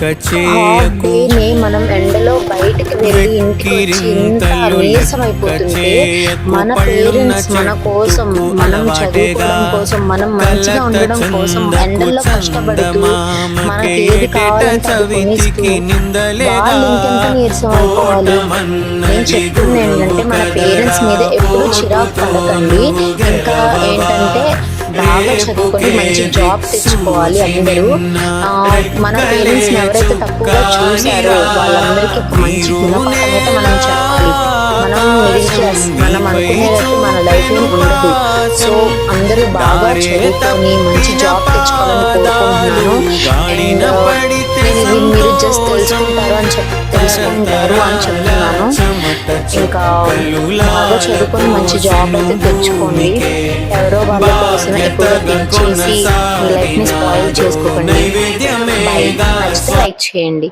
Hot డేని మనం ఎండలో బయటకు వెళ్ళి ఇంటికి వచ్చి ఇంత నీరసం అయిపోతుంటే మన పేరెంట్స్ మన కోసం, మనం చదువుకోవడం కోసం, మనం మంచిగా ఉండడం కోసం ఎండల్లో కష్టపడుతూ మనకి ఏది కావాలంటే అది కొనిస్తూ వాళ్ళు ఇంకెంత నీరసం అయిపోవాలి. నేను చెప్తుంది ఏంటంటే మన పేరెంట్స్ మీద ఎప్పుడూ చిరాకు పడకండి. ఇంకా ఏంటంటే బాగా చదువుకొని మంచి జాబ్ తెచ్చుకోవాలి అందరూ. మన పేరెంట్స్ని ఎవరైతే తక్కువగా చూశారో వాళ్ళందరికీ ఒక మంచి గుణపాఠం అయితే మనం చెప్పాలి. మనం మిడిల్ క్లాస్, మనం అనుకునేటట్టు మన లైఫ్ ఏం ఉండదు. సో అందరూ బాగా చదువుకొని మంచి జాబ్ తెచ్చుకోవాలని కోరుకుంటున్నాను. అండ్ నేను ఇది మీరు జస్ట్ తెలుసుకుంటారు అని చెప్తున్నాను. ఇంకా బాగా చదువుకొని మంచి జాబ్ అయితే తెచ్చుకోండి. ఎవరో వాళ్ళ కోసం ఎక్కువ థింక్ చేసి మీ లైఫ్ని స్పాయిల్ చేసుకోకండి. బై. నచ్చితే లైక్ చేయండి.